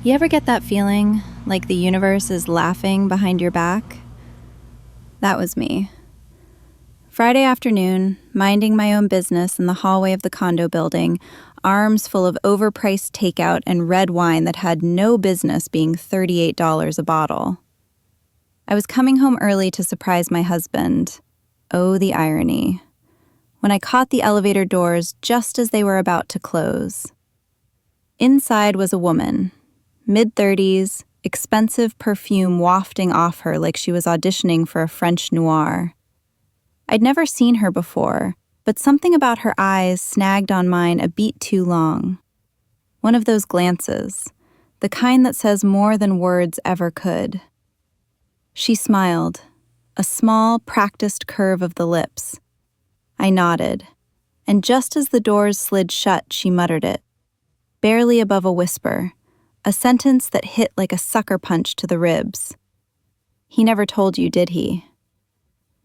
You ever get that feeling like the universe is laughing behind your back? That was me. Friday afternoon, minding my own business in the hallway of the condo building, arms full of overpriced takeout and red wine that had no business being $38 a bottle. I was coming home early to surprise my husband. Oh, the irony. When I caught the elevator doors just as they were about to close. Inside was a woman, mid-30s, expensive perfume wafting off her like she was auditioning for a French noir. I'd never seen her before, but something about her eyes snagged on mine a beat too long. One of those glances, the kind that says more than words ever could. She smiled, a small, practiced curve of the lips. I nodded, and just as the doors slid shut, she muttered it, barely above a whisper, a sentence that hit like a sucker punch to the ribs. He never told you, did he?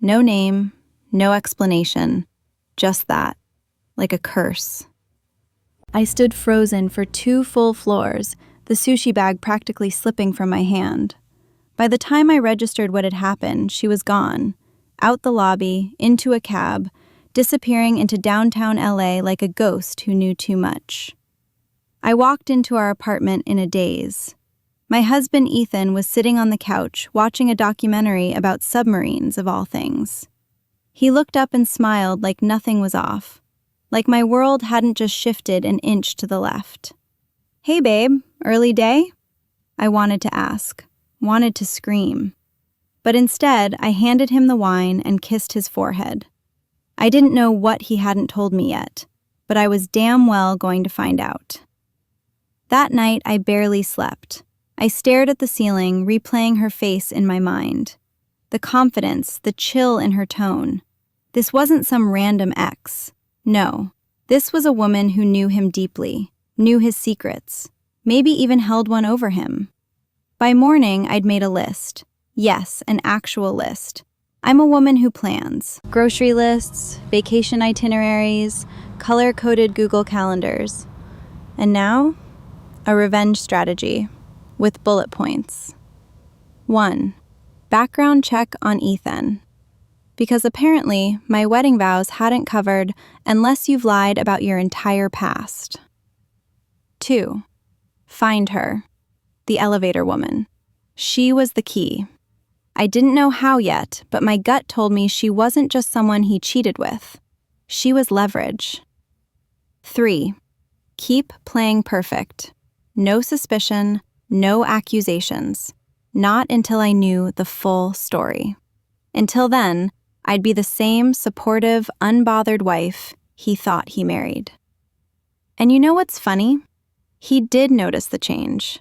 No name, no explanation, just that, like a curse. I stood frozen for 2 full floors, the sushi bag practically slipping from my hand. By the time I registered what had happened, she was gone, out the lobby, into a cab, disappearing into downtown LA like a ghost who knew too much. I walked into our apartment in a daze. My husband Ethan was sitting on the couch watching a documentary about submarines of all things. He looked up and smiled like nothing was off, like my world hadn't just shifted an inch to the left. "Hey babe, early day?" I wanted to ask, wanted to scream. But instead, I handed him the wine and kissed his forehead. I didn't know what he hadn't told me yet, but I was damn well going to find out. That night, I barely slept. I stared at the ceiling, replaying her face in my mind. The confidence, the chill in her tone. This wasn't some random ex. No, this was a woman who knew him deeply, knew his secrets, maybe even held one over him. By morning, I'd made a list. Yes, an actual list. I'm a woman who plans. Grocery lists, vacation itineraries, color-coded Google calendars. And now, a revenge strategy with bullet points. 1. Background check on Ethan. Because apparently, my wedding vows hadn't covered unless you've lied about your entire past. 2. Find her. The elevator woman. She was the key. I didn't know how yet, but my gut told me she wasn't just someone he cheated with. She was leverage. 3. Keep playing perfect. No suspicion, no accusations. Not until I knew the full story. Until then, I'd be the same supportive, unbothered wife he thought he married. And you know what's funny? He did notice the change.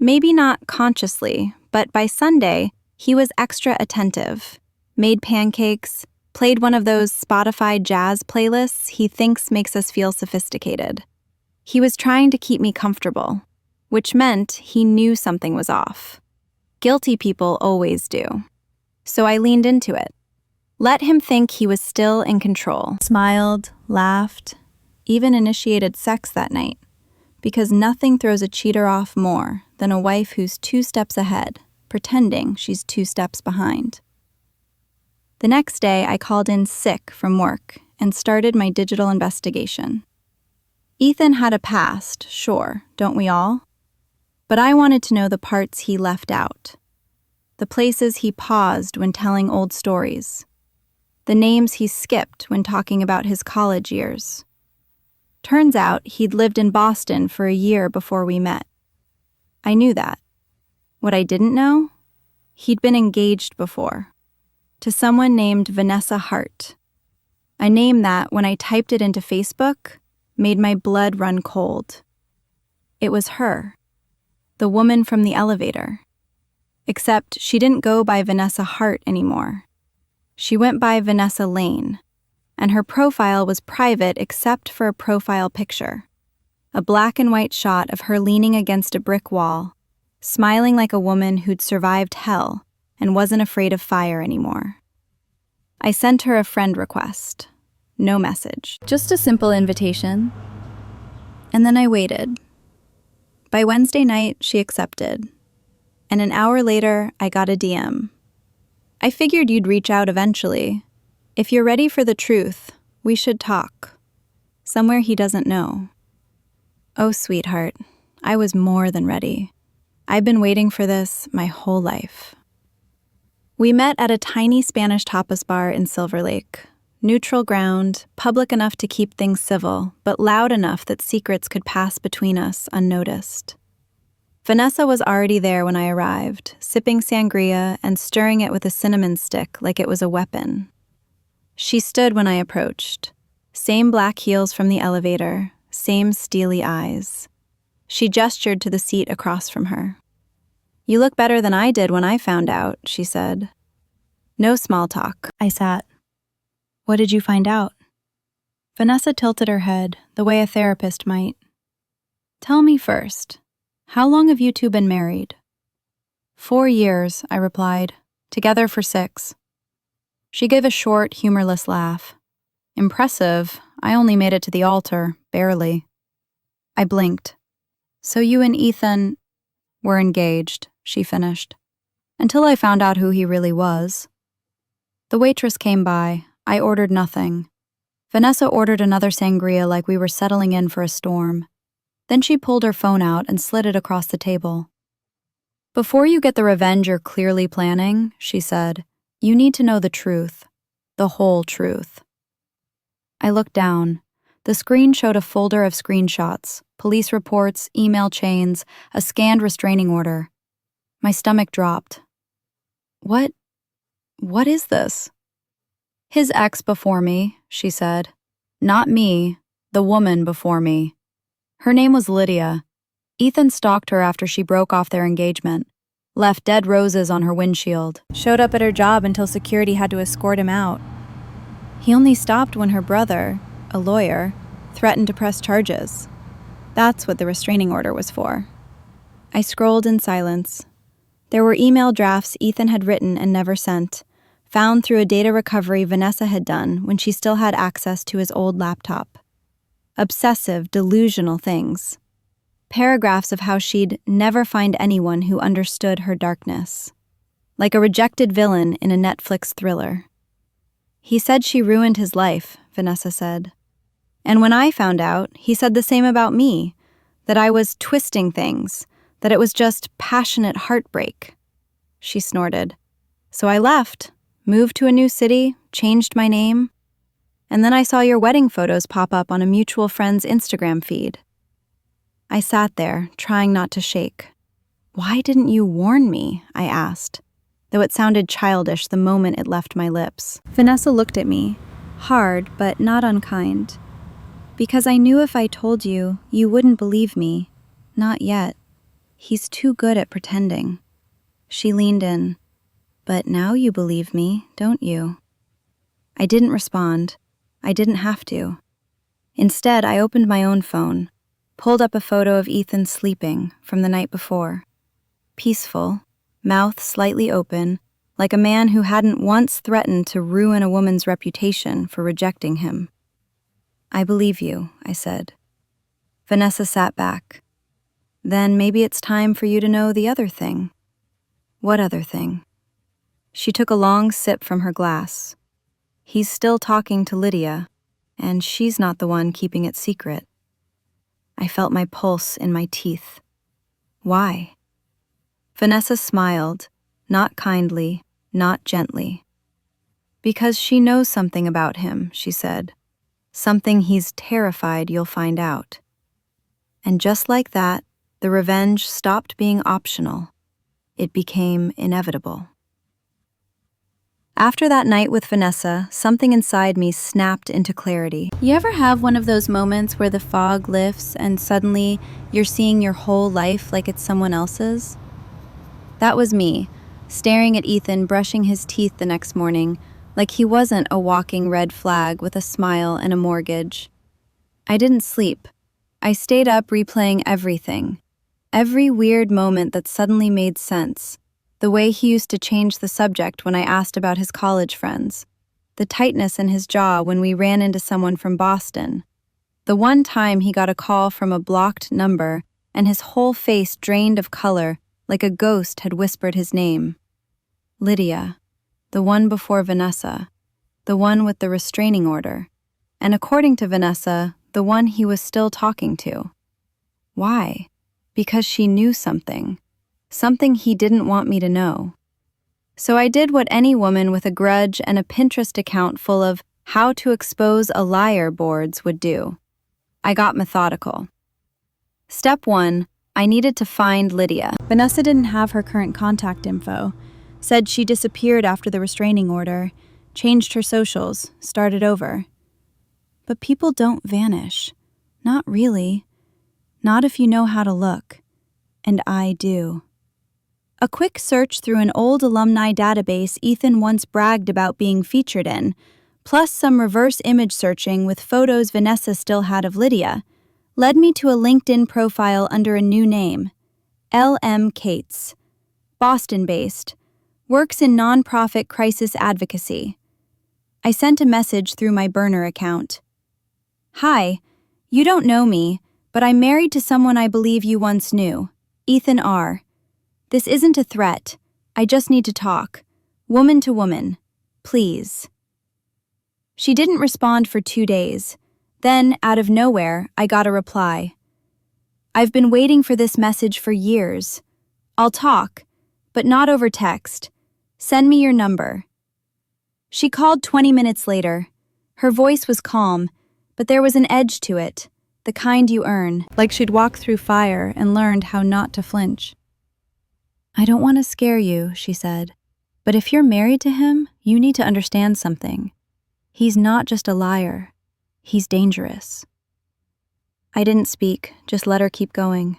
Maybe not consciously, but by Sunday, he was extra attentive, made pancakes, played one of those Spotify jazz playlists he thinks makes us feel sophisticated. He was trying to keep me comfortable, which meant he knew something was off. Guilty people always do. So I leaned into it. Let him think he was still in control. Smiled, laughed, even initiated sex that night. Because nothing throws a cheater off more than a wife who's 2 steps ahead, pretending she's 2 steps behind. The next day, I called in sick from work and started my digital investigation. Ethan had a past, sure, don't we all? But I wanted to know the parts he left out. The places he paused when telling old stories. The names he skipped when talking about his college years. Turns out he'd lived in Boston for a year before we met. I knew that. What I didn't know? He'd been engaged before. To someone named Vanessa Hart. A name that, when I typed it into Facebook, made my blood run cold. It was her. The woman from the elevator. Except she didn't go by Vanessa Hart anymore. She went by Vanessa Lane. And her profile was private except for a profile picture. A black and white shot of her leaning against a brick wall, smiling like a woman who'd survived hell and wasn't afraid of fire anymore. I sent her a friend request. No message. Just a simple invitation. And then I waited. By Wednesday night, she accepted. And an hour later, I got a DM. I figured you'd reach out eventually. If you're ready for the truth, we should talk. Somewhere he doesn't know. Oh, sweetheart, I was more than ready. I've been waiting for this my whole life. We met at a tiny Spanish tapas bar in Silver Lake. Neutral ground, public enough to keep things civil, but loud enough that secrets could pass between us unnoticed. Vanessa was already there when I arrived, sipping sangria and stirring it with a cinnamon stick like it was a weapon. She stood when I approached. Same black heels from the elevator, same steely eyes. She gestured to the seat across from her. "You look better than I did when I found out," she said. No small talk. I sat. "What did you find out?" Vanessa tilted her head, the way a therapist might. "Tell me first, how long have you two been married?" 4 years, I replied. Together for 6. She gave a short, humorless laugh. Impressive. I only made it to the altar, barely. I blinked. "So you and Ethan were engaged," she finished. "Until I found out who he really was." The waitress came by. I ordered nothing. Vanessa ordered another sangria like we were settling in for a storm. Then she pulled her phone out and slid it across the table. "Before you get the revenge you're clearly planning," she said, "you need to know the truth. The whole truth." I looked down. The screen showed a folder of screenshots, police reports, email chains, a scanned restraining order. My stomach dropped. What is this?" "His ex before me," she said. "Not me, the woman before me. Her name was Lydia. Ethan stalked her after she broke off their engagement, left dead roses on her windshield, showed up at her job until security had to escort him out. He only stopped when her brother, a lawyer, threatened to press charges. That's what the restraining order was for." I scrolled in silence. There were email drafts Ethan had written and never sent, found through a data recovery Vanessa had done when she still had access to his old laptop. Obsessive, delusional things. Paragraphs of how she'd never find anyone who understood her darkness. Like a rejected villain in a Netflix thriller. "He said she ruined his life," Vanessa said. "And when I found out, he said the same about me, that I was twisting things, that it was just passionate heartbreak." She snorted. "So I left, moved to a new city, changed my name. And then I saw your wedding photos pop up on a mutual friend's Instagram feed." I sat there, trying not to shake. "Why didn't you warn me?" I asked, though it sounded childish the moment it left my lips. Vanessa looked at me, hard but not unkind. "Because I knew if I told you, you wouldn't believe me. Not yet. He's too good at pretending." She leaned in. "But now you believe me, don't you?" I didn't respond. I didn't have to. Instead, I opened my own phone, pulled up a photo of Ethan sleeping from the night before. Peaceful, mouth slightly open, like a man who hadn't once threatened to ruin a woman's reputation for rejecting him. "I believe you," I said. Vanessa sat back. "Then maybe it's time for you to know the other thing." "What other thing?" She took a long sip from her glass. "He's still talking to Lydia, and she's not the one keeping it secret." I felt my pulse in my teeth. "Why?" Vanessa smiled, not kindly, not gently. "Because she knows something about him," she said. "Something he's terrified you'll find out." And just like that, the revenge stopped being optional. It became inevitable. After that night with Vanessa, something inside me snapped into clarity. You ever have one of those moments where the fog lifts and suddenly you're seeing your whole life like it's someone else's? That was me, staring at Ethan brushing his teeth the next morning, like he wasn't a walking red flag with a smile and a mortgage. I didn't sleep. I stayed up replaying everything. Every weird moment that suddenly made sense. The way he used to change the subject when I asked about his college friends. The tightness in his jaw when we ran into someone from Boston. The one time he got a call from a blocked number and his whole face drained of color like a ghost had whispered his name. Lydia, the one before Vanessa, the one with the restraining order, and according to Vanessa, the one he was still talking to. Why? Because she knew something he didn't want me to know. So I did what any woman with a grudge and a Pinterest account full of how to expose a liar boards would do. I got methodical. Step 1, I needed to find Lydia. Vanessa didn't have her current contact info, said she disappeared after the restraining order, changed her socials, started over. But people don't vanish. Not really. Not if you know how to look. And I do. A quick search through an old alumni database Ethan once bragged about being featured in, plus some reverse image searching with photos Vanessa still had of Lydia, led me to a LinkedIn profile under a new name, L.M. Cates, Boston-based, works in nonprofit crisis advocacy. I sent a message through my burner account. Hi, you don't know me, but I'm married to someone I believe you once knew, Ethan R. This isn't a threat. I just need to talk. Woman to woman. Please. She didn't respond for 2 days. Then, out of nowhere, I got a reply. I've been waiting for this message for years. I'll talk, but not over text. Send me your number. She called 20 minutes later. Her voice was calm, but there was an edge to it, the kind you earn, like she'd walked through fire and learned how not to flinch. I don't want to scare you, she said, but if you're married to him, you need to understand something. He's not just a liar. He's dangerous. I didn't speak, just let her keep going.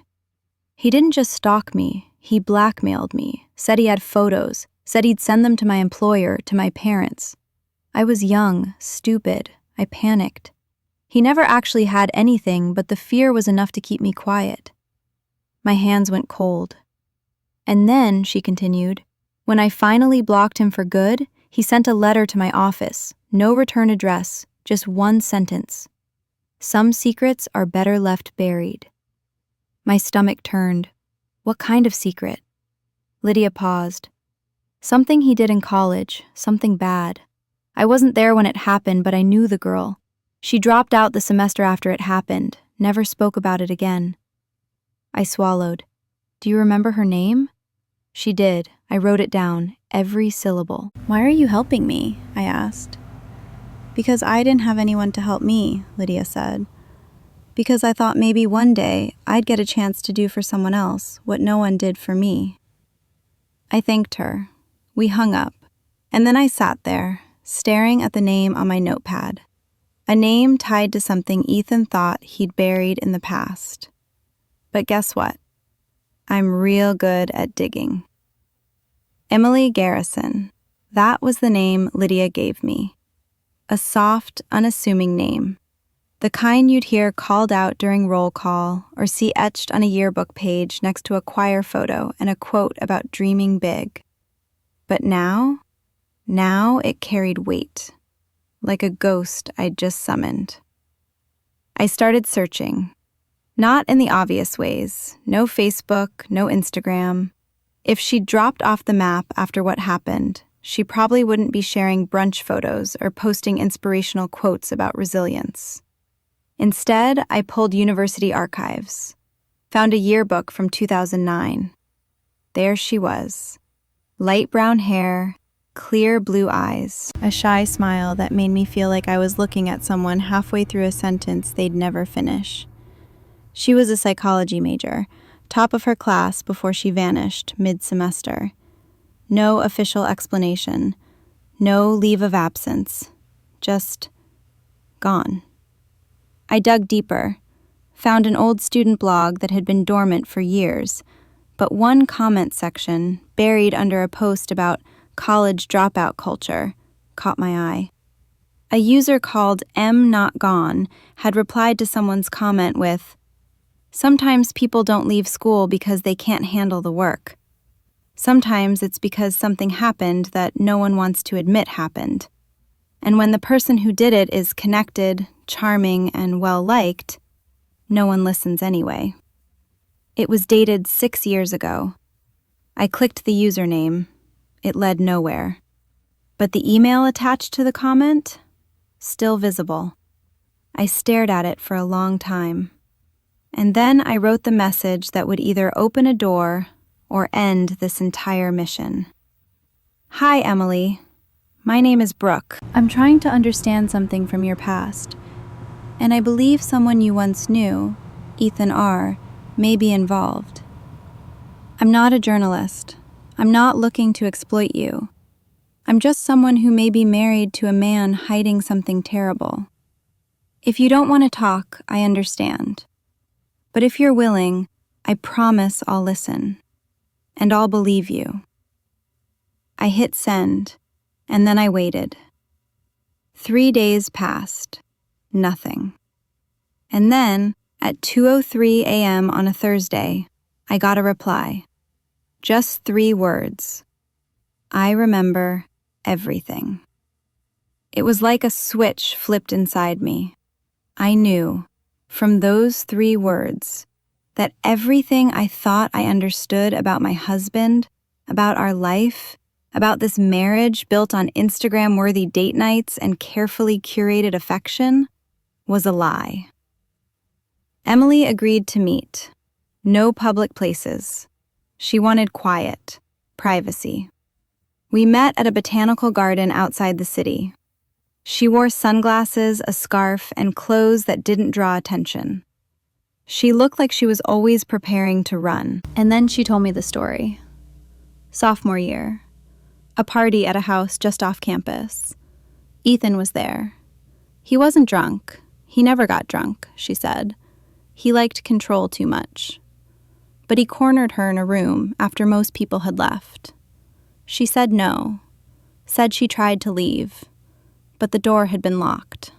He didn't just stalk me, he blackmailed me, said he had photos, said he'd send them to my employer, to my parents. I was young, stupid, I panicked. He never actually had anything, but the fear was enough to keep me quiet. My hands went cold. And then, she continued, when I finally blocked him for good, he sent a letter to my office, no return address, just one sentence. Some secrets are better left buried. My stomach turned. What kind of secret? Lydia paused. Something he did in college, something bad. I wasn't there when it happened, but I knew the girl. She dropped out the semester after it happened, never spoke about it again. I swallowed. Do you remember her name? She did. I wrote it down, every syllable. Why are you helping me? I asked. Because I didn't have anyone to help me, Lydia said. Because I thought maybe one day I'd get a chance to do for someone else what no one did for me. I thanked her. We hung up, and then I sat there, staring at the name on my notepad. A name tied to something Ethan thought he'd buried in the past. But guess what? I'm real good at digging. Emily Garrison. That was the name Lydia gave me. A soft, unassuming name. The kind you'd hear called out during roll call or see etched on a yearbook page next to a choir photo and a quote about dreaming big. But now it carried weight, like a ghost I'd just summoned. I started searching. Not in the obvious ways. No Facebook, no Instagram. If she'd dropped off the map after what happened, she probably wouldn't be sharing brunch photos or posting inspirational quotes about resilience. Instead, I pulled university archives, found a yearbook from 2009. There she was. Light brown hair, clear blue eyes, a shy smile that made me feel like I was looking at someone halfway through a sentence they'd never finish. She was a psychology major, top of her class before she vanished mid-semester. No official explanation, no leave of absence, just gone. I dug deeper, found an old student blog that had been dormant for years, but one comment section, buried under a post about college dropout culture, caught my eye. A user called M Not Gone had replied to someone's comment with, "Sometimes people don't leave school because they can't handle the work. Sometimes it's because something happened that no one wants to admit happened. And when the person who did it is connected, charming, and well-liked, no one listens anyway." It was dated 6 years ago. I clicked the username. It led nowhere. But the email attached to the comment? Still visible. I stared at it for a long time. And then I wrote the message that would either open a door or end this entire mission. Hi, Emily. My name is Brooke. I'm trying to understand something from your past, and I believe someone you once knew, Ethan R., may be involved. I'm not a journalist. I'm not looking to exploit you. I'm just someone who may be married to a man hiding something terrible. If you don't want to talk, I understand. But if you're willing, I promise I'll listen. And I'll believe you. I hit send, and then I waited. 3 days passed. Nothing. And then, at 2:03 a.m. on a Thursday, I got a reply. Just 3 words. I remember everything. It was like a switch flipped inside me. I knew, from those 3 words, that everything I thought I understood about my husband, about our life, about this marriage built on Instagram-worthy date nights and carefully curated affection, was a lie. Emily agreed to meet. No public places. She wanted quiet, privacy. We met at a botanical garden outside the city. She wore sunglasses, a scarf, and clothes that didn't draw attention. She looked like she was always preparing to run. And then she told me the story. Sophomore year. A party at a house just off campus. Ethan was there. He wasn't drunk. He never got drunk, she said. He liked control too much. But he cornered her in a room after most people had left. She said no. Said she tried to leave. But the door had been locked.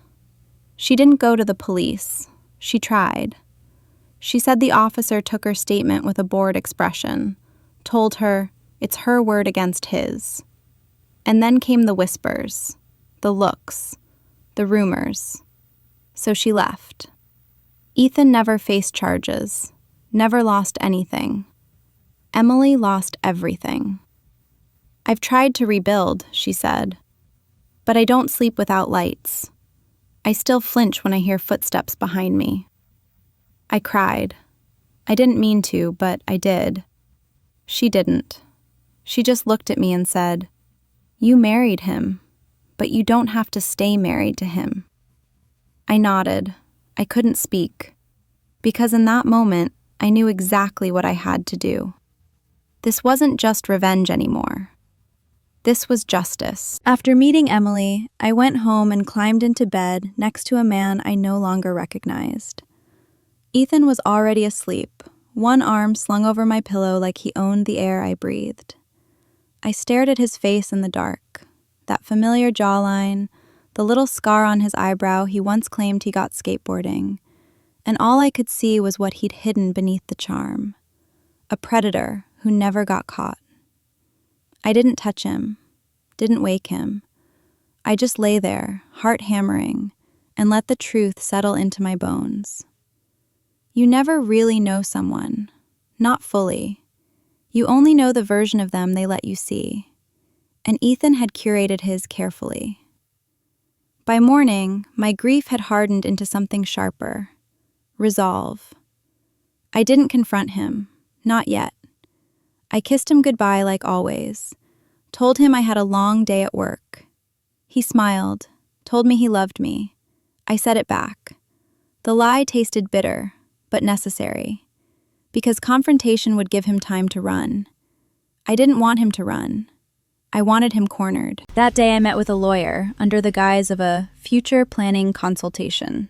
She didn't go to the police. She tried. She said the officer took her statement with a bored expression, told her it's her word against his. And then came the whispers, the looks, the rumors. So she left. Ethan never faced charges, never lost anything. Emily lost everything. I've tried to rebuild, she said. But I don't sleep without lights. I still flinch when I hear footsteps behind me. I cried. I didn't mean to, but I did. She didn't. She just looked at me and said, "You married him, but you don't have to stay married to him." I nodded. I couldn't speak, because in that moment, I knew exactly what I had to do. This wasn't just revenge anymore. This was justice. After meeting Emily, I went home and climbed into bed next to a man I no longer recognized. Ethan was already asleep, one arm slung over my pillow like he owned the air I breathed. I stared at his face in the dark, that familiar jawline, the little scar on his eyebrow he once claimed he got skateboarding, and all I could see was what he'd hidden beneath the charm. A predator who never got caught. I didn't touch him, didn't wake him. I just lay there, heart hammering, and let the truth settle into my bones. You never really know someone, not fully. You only know the version of them they let you see. And Ethan had curated his carefully. By morning, my grief had hardened into something sharper. Resolve. I didn't confront him, not yet. I kissed him goodbye like always, told him I had a long day at work. He smiled, told me he loved me. I said it back. The lie tasted bitter, but necessary, because confrontation would give him time to run. I didn't want him to run. I wanted him cornered. That day I met with a lawyer under the guise of a future planning consultation.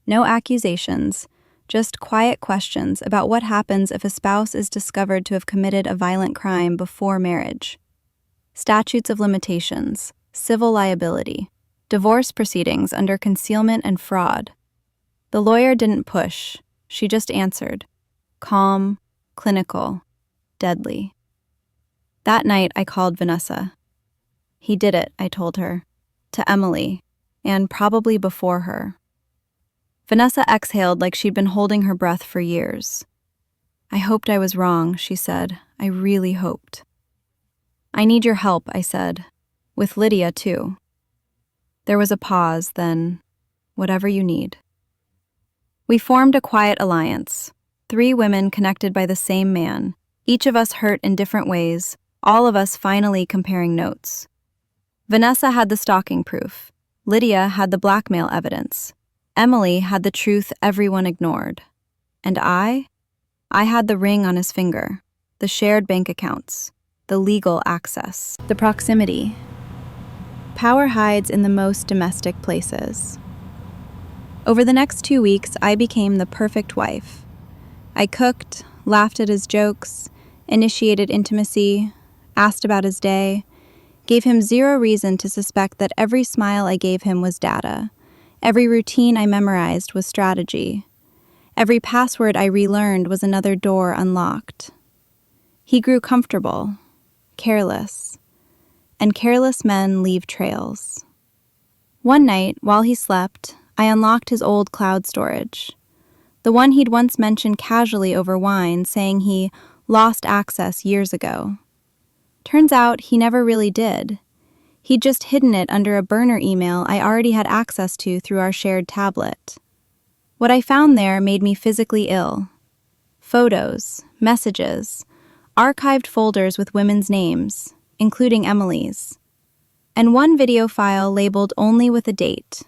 No accusations, just quiet questions about what happens if a spouse is discovered to have committed a violent crime before marriage. Statutes of limitations, civil liability, divorce proceedings under concealment and fraud. The lawyer didn't push. She just answered. Calm, clinical, deadly. That night I called Vanessa. He did it, I told her, to Emily, and probably before her. Vanessa exhaled like she'd been holding her breath for years. I hoped I was wrong, she said. I really hoped. I need your help, I said. With Lydia, too. There was a pause, then, whatever you need. We formed a quiet alliance, 3 women connected by the same man, each of us hurt in different ways, all of us finally comparing notes. Vanessa had the stalking proof. Lydia had the blackmail evidence. Emily had the truth everyone ignored. And I had the ring on his finger, the shared bank accounts, the legal access, the proximity. Power hides in the most domestic places. Over the next 2 weeks, I became the perfect wife. I cooked, laughed at his jokes, initiated intimacy, asked about his day, gave him 0 reason to suspect that every smile I gave him was data. Every routine I memorized was strategy. Every password I relearned was another door unlocked. He grew comfortable, careless, and careless men leave trails. One night, while he slept, I unlocked his old cloud storage, the one he'd once mentioned casually over wine, saying he lost access years ago. Turns out he never really did. He'd just hidden it under a burner email I already had access to through our shared tablet. What I found there made me physically ill. Photos, messages, archived folders with women's names, including Emily's, and one video file labeled only with a date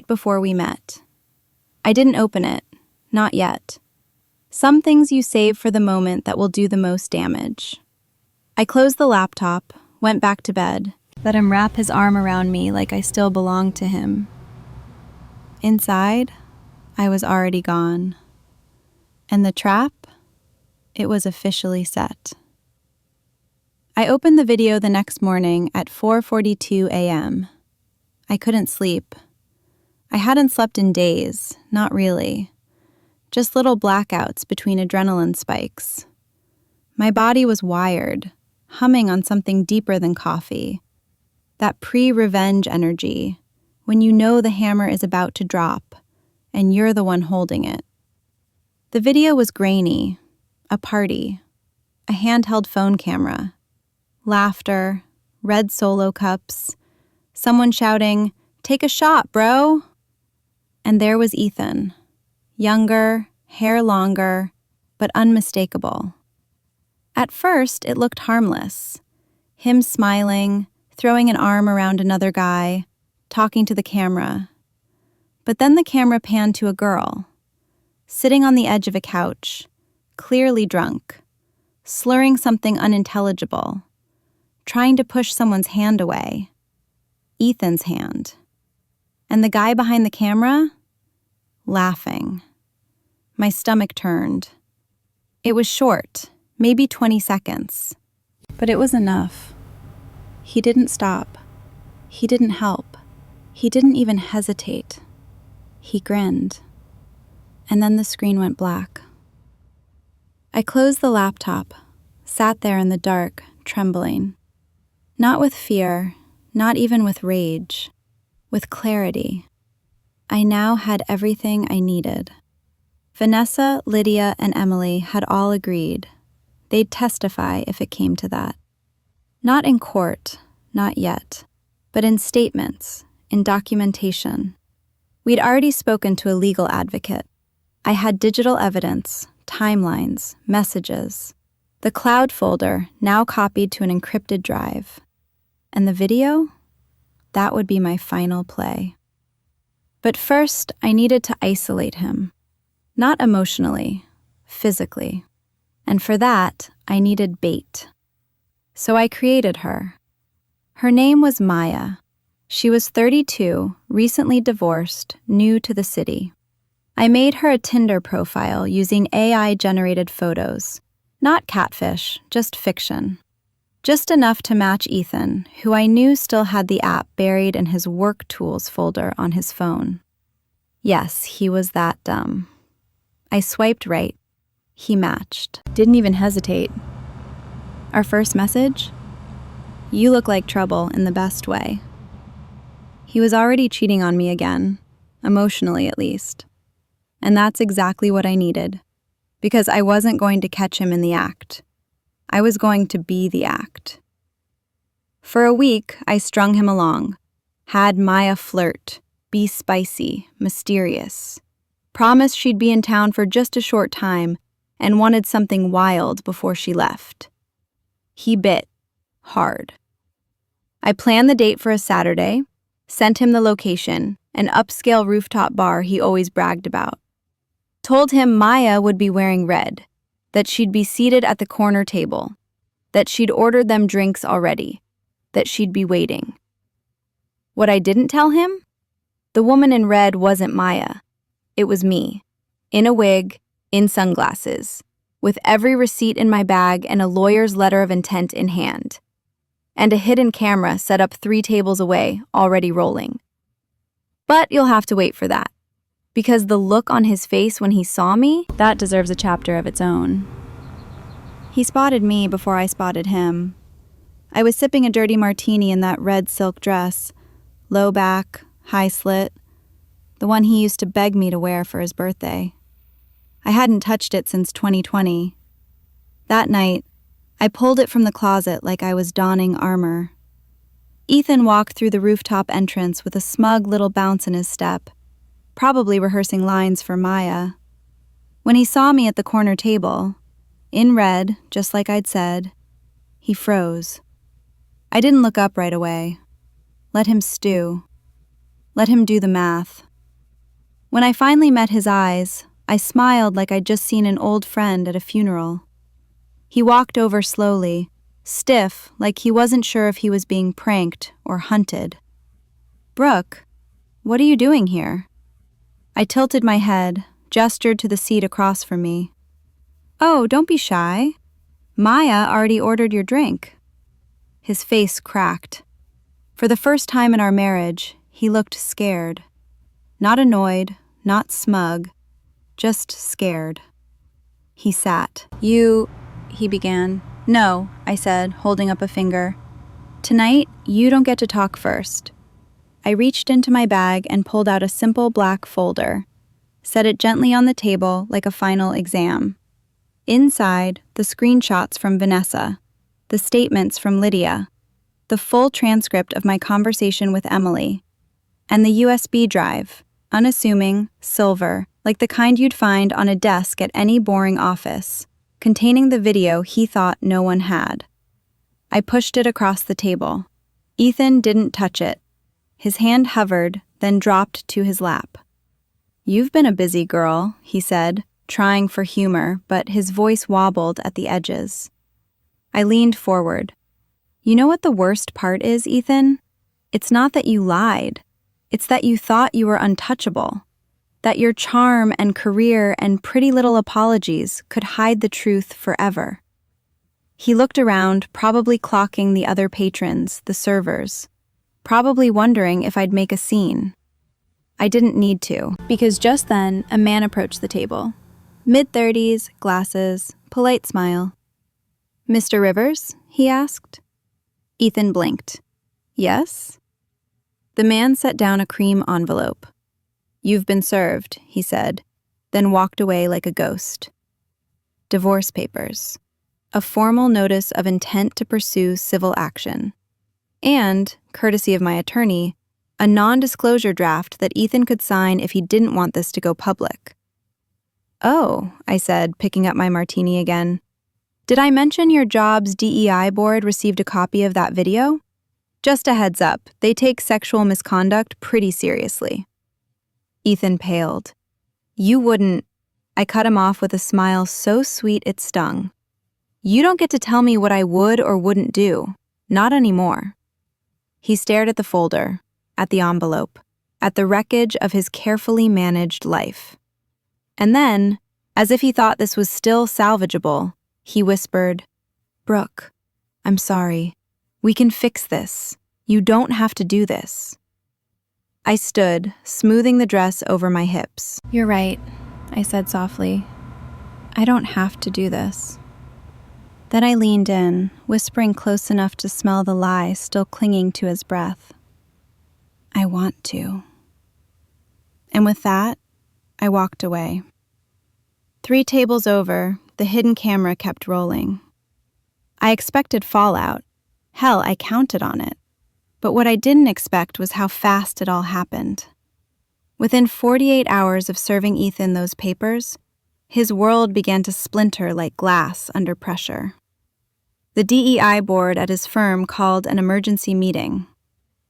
before we met. I didn't open it, not yet. Some things you save for the moment that will do the most damage. I closed the laptop, went back to bed, let him wrap his arm around me like I still belonged to him. Inside, I was already gone. And the trap? It was officially set. I opened the video the next morning at 4:42 a.m. I couldn't sleep. I hadn't slept in days, not really. Just little blackouts between adrenaline spikes. My body was wired, humming on something deeper than coffee. That pre-revenge energy, when you know the hammer is about to drop, and you're the one holding it. The video was grainy, a party, a handheld phone camera, laughter, red Solo cups, someone shouting, "Take a shot, bro!" And there was Ethan, younger, hair longer, but unmistakable. At first, it looked harmless. Him smiling, throwing an arm around another guy, talking to the camera. But then the camera panned to a girl, sitting on the edge of a couch, clearly drunk, slurring something unintelligible, trying to push someone's hand away. Ethan's hand. And the guy behind the camera? Laughing. My stomach turned. It was short, maybe 20 seconds. But it was enough. He didn't stop. He didn't help. He didn't even hesitate. He grinned. And then the screen went black. I closed the laptop, sat there in the dark, trembling. Not with fear, not even with rage, with clarity. I now had everything I needed. Vanessa, Lydia, and Emily had all agreed. They'd testify if it came to that. Not in court, not yet, but in statements, in documentation. We'd already spoken to a legal advocate. I had digital evidence, timelines, messages. The cloud folder now copied to an encrypted drive. And the video? That would be my final play. But first, I needed to isolate him. Not emotionally, physically. And for that, I needed bait. So I created her. Her name was Maya. She was 32, recently divorced, new to the city. I made her a Tinder profile using AI-generated photos. Not catfish, just fiction. Just enough to match Ethan, who I knew still had the app buried in his work tools folder on his phone. Yes, he was that dumb. I swiped right. He matched. Didn't even hesitate. Our first message? You look like trouble in the best way. He was already cheating on me again, emotionally at least. And that's exactly what I needed. because I wasn't going to catch him in the act. I was going to be the act. For a week, I strung him along, had Maya flirt, be spicy, mysterious, promised she'd be in town for just a short time, and wanted something wild before she left. He bit hard. I planned the date for a Saturday, sent him the location, an upscale rooftop bar he always bragged about. Told him Maya would be wearing red, that she'd be seated at the corner table, that she'd ordered them drinks already, that she'd be waiting. What I didn't tell him? The woman in red wasn't Maya. It was me, in a wig, in sunglasses, with every receipt in my bag and a lawyer's letter of intent in hand, and a hidden camera set up 3 tables away, already rolling. But you'll have to wait for that, because the look on his face when he saw me, that deserves a chapter of its own. He spotted me before I spotted him. I was sipping a dirty martini in that red silk dress, low back, high slit, the one he used to beg me to wear for his birthday. I hadn't touched it since 2020. That night, I pulled it from the closet like I was donning armor. Ethan walked through the rooftop entrance with a smug little bounce in his step, probably rehearsing lines for Maya. When he saw me at the corner table, in red, just like I'd said, he froze. I didn't look up right away. Let him stew. Let him do the math. When I finally met his eyes, I smiled like I'd just seen an old friend at a funeral. He walked over slowly, stiff, like he wasn't sure if he was being pranked or hunted. "Brooke, what are you doing here?" I tilted my head, gestured to the seat across from me. "Oh, don't be shy. Maya already ordered your drink." His face cracked. For the first time in our marriage, he looked scared. Not annoyed, not smug, just scared. He sat. He began. "No," I said, holding up a finger. "Tonight, you don't get to talk first." I reached into my bag and pulled out a simple black folder, set it gently on the table like a final exam. Inside, the screenshots from Vanessa, the statements from Lydia, the full transcript of my conversation with Emily, and the USB drive, unassuming, silver, like the kind you'd find on a desk at any boring office, containing the video he thought no one had. I pushed it across the table. Ethan didn't touch it. His hand hovered, then dropped to his lap. "You've been a busy girl," he said, trying for humor, but his voice wobbled at the edges. I leaned forward. "You know what the worst part is, Ethan? It's not that you lied. It's that you thought you were untouchable. That your charm and career and pretty little apologies could hide the truth forever." He looked around, probably clocking the other patrons, the servers, probably wondering if I'd make a scene. I didn't need to, because just then a man approached the table. Mid-30s, glasses, polite smile. "Mr. Rivers?" he asked. Ethan blinked. "Yes?" The man set down a cream envelope. "You've been served," he said, then walked away like a ghost. Divorce papers. A formal notice of intent to pursue civil action. And, courtesy of my attorney, a non-disclosure draft that Ethan could sign if he didn't want this to go public. "Oh," I said, picking up my martini again. "Did I mention your job's DEI board received a copy of that video? Just a heads up, they take sexual misconduct pretty seriously." Ethan paled. "You wouldn't..." I cut him off with a smile so sweet it stung. "You don't get to tell me what I would or wouldn't do. Not anymore." He stared at the folder, at the envelope, at the wreckage of his carefully managed life. And then, as if he thought this was still salvageable, he whispered, "Brooke, I'm sorry. We can fix this. You don't have to do this." I stood, smoothing the dress over my hips. "You're right," I said softly. "I don't have to do this." Then I leaned in, whispering close enough to smell the lie still clinging to his breath. "I want to." And with that, I walked away. 3 tables over, the hidden camera kept rolling. I expected fallout. Hell, I counted on it. But what I didn't expect was how fast it all happened. Within 48 hours of serving Ethan those papers, his world began to splinter like glass under pressure. The DEI board at his firm called an emergency meeting.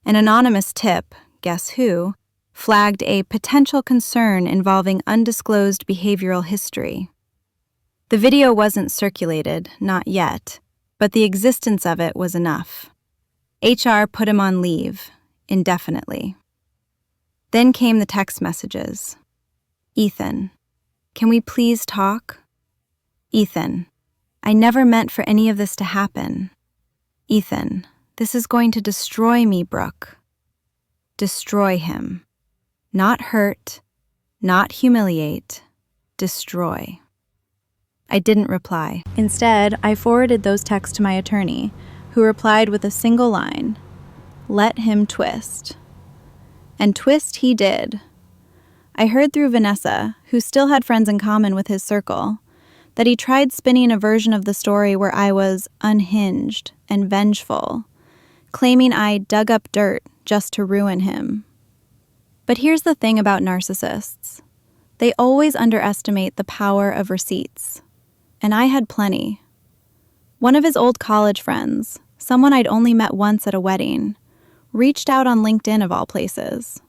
An anonymous tip, guess who, flagged a potential concern involving undisclosed behavioral history. The video wasn't circulated, not yet, but the existence of it was enough. HR put him on leave, indefinitely. Then came the text messages. Ethan, can we please talk? Ethan, I never meant for any of this to happen. Ethan, this is going to destroy me, Brooke. Destroy him. Not hurt, not humiliate, destroy. I didn't reply. Instead, I forwarded those texts to my attorney, who replied with a single line, "Let him twist." And twist he did. I heard through Vanessa, who still had friends in common with his circle, that he tried spinning a version of the story where I was unhinged and vengeful, claiming I dug up dirt just to ruin him. But here's the thing about narcissists. They always underestimate the power of receipts. And I had plenty. One of his old college friends, someone I'd only met once at a wedding, reached out on LinkedIn of all places.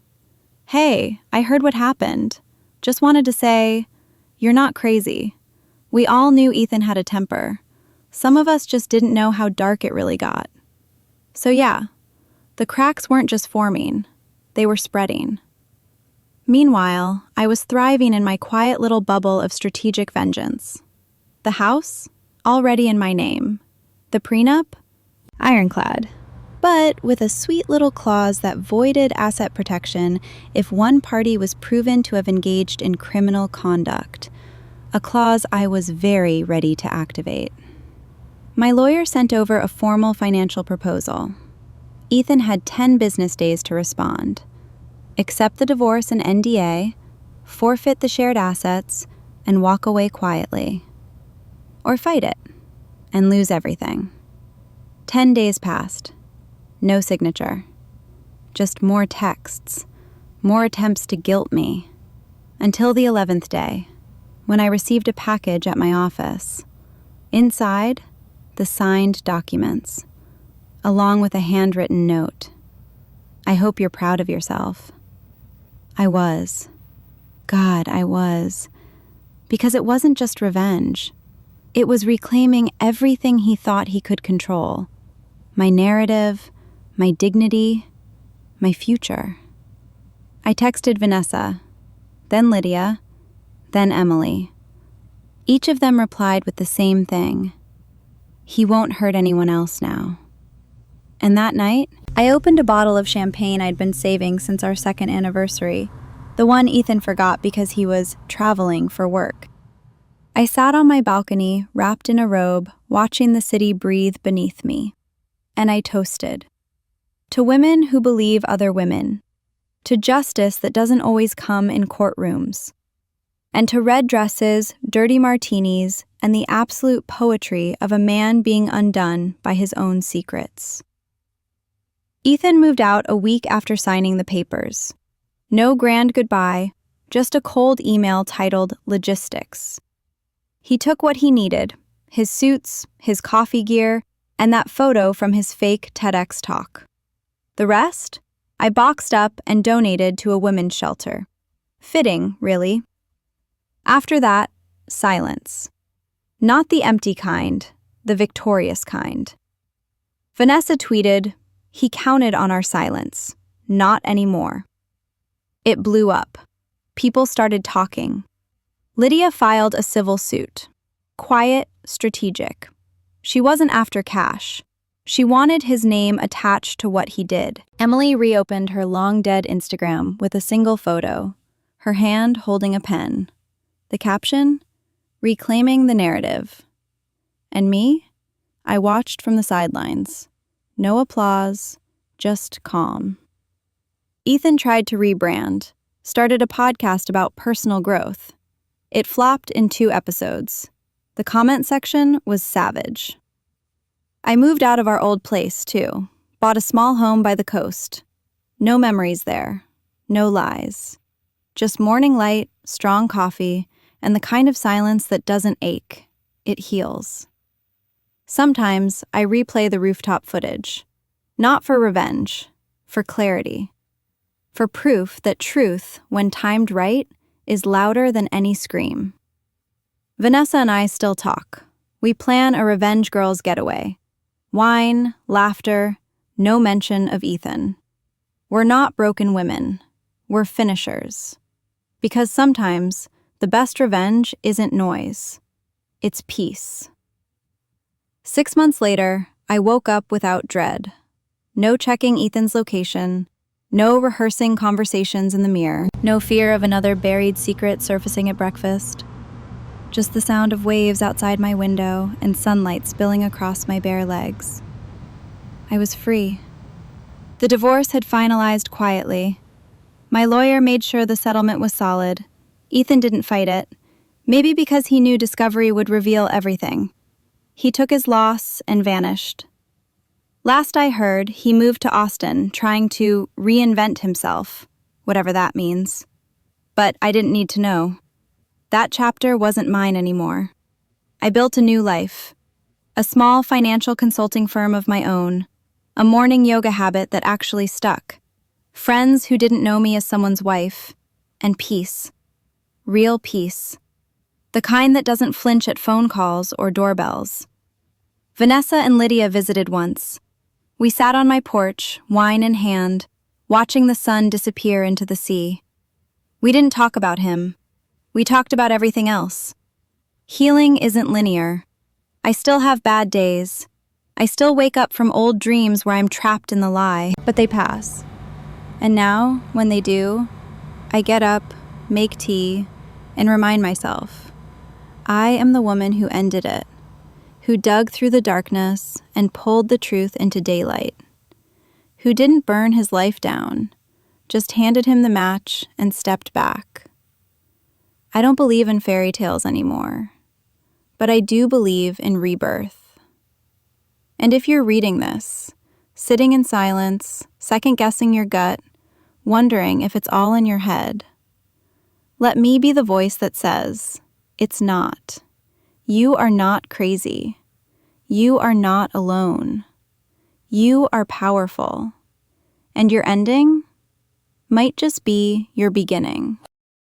"Hey, I heard what happened. Just wanted to say, you're not crazy. We all knew Ethan had a temper. Some of us just didn't know how dark it really got." So yeah, the cracks weren't just forming, they were spreading. Meanwhile, I was thriving in my quiet little bubble of strategic vengeance. The house, already in my name. The prenup, ironclad. But with a sweet little clause that voided asset protection if one party was proven to have engaged in criminal conduct. A clause I was very ready to activate. My lawyer sent over a formal financial proposal. Ethan had 10 business days to respond. Accept the divorce and NDA, forfeit the shared assets, and walk away quietly. Or fight it, and lose everything. 10 days passed. No signature. Just more texts, more attempts to guilt me. Until the 11th day, when I received a package at my office. Inside, the signed documents, along with a handwritten note. "I hope you're proud of yourself." I was. God, I was. Because it wasn't just revenge. It was reclaiming everything he thought he could control. My narrative, my dignity, my future. I texted Vanessa, then Lydia, then Emily. Each of them replied with the same thing. He won't hurt anyone else now. And that night, I opened a bottle of champagne I'd been saving since our 2nd anniversary, the one Ethan forgot because he was traveling for work. I sat on my balcony, wrapped in a robe, watching the city breathe beneath me. And I toasted. To women who believe other women. To justice that doesn't always come in courtrooms. And to red dresses, dirty martinis, and the absolute poetry of a man being undone by his own secrets. Ethan moved out a week after signing the papers. No grand goodbye, just a cold email titled Logistics. He took what he needed, his suits, his coffee gear, and that photo from his fake TEDx talk. The rest, I boxed up and donated to a women's shelter. Fitting, really. After that, silence. Not the empty kind, the victorious kind. Vanessa tweeted, "He counted on our silence. Not anymore." It blew up. People started talking. Lydia filed a civil suit. Quiet, strategic. She wasn't after cash. She wanted his name attached to what he did. Emily reopened her long-dead Instagram with a single photo, her hand holding a pen. The caption? Reclaiming the narrative. And me? I watched from the sidelines. No applause, just calm. Ethan tried to rebrand, started a podcast about personal growth. It flopped in 2 episodes. The comment section was savage. I moved out of our old place, too. Bought a small home by the coast. No memories there. No lies. Just morning light, strong coffee, and the kind of silence that doesn't ache. It heals. Sometimes I replay the rooftop footage. Not for revenge, for clarity. For proof that truth, when timed right, is louder than any scream. Vanessa and I still talk. We plan a Revenge Girls getaway. Wine, laughter, no mention of Ethan. We're not broken women. We're finishers. Because sometimes the best revenge isn't noise. It's peace. 6 months later, I woke up without dread. No checking Ethan's location. No rehearsing conversations in the mirror. No fear of another buried secret surfacing at breakfast. Just the sound of waves outside my window and sunlight spilling across my bare legs. I was free. The divorce had finalized quietly. My lawyer made sure the settlement was solid. Ethan didn't fight it, maybe because he knew discovery would reveal everything. He took his loss and vanished. Last I heard, he moved to Austin, trying to reinvent himself, whatever that means. But I didn't need to know. That chapter wasn't mine anymore. I built a new life. A small financial consulting firm of my own. A morning yoga habit that actually stuck. Friends who didn't know me as someone's wife. And peace. Real peace. The kind that doesn't flinch at phone calls or doorbells. Vanessa and Lydia visited once. We sat on my porch, wine in hand, watching the sun disappear into the sea. We didn't talk about him. We talked about everything else. Healing isn't linear. I still have bad days. I still wake up from old dreams where I'm trapped in the lie, but they pass. And now, when they do, I get up, make tea, and remind myself, I am the woman who ended it, who dug through the darkness and pulled the truth into daylight, who didn't burn his life down, just handed him the match and stepped back. I don't believe in fairy tales anymore, but I do believe in rebirth. And if you're reading this, sitting in silence, second-guessing your gut, wondering if it's all in your head, let me be the voice that says, it's not. You are not crazy. You are not alone. You are powerful. And your ending might just be your beginning.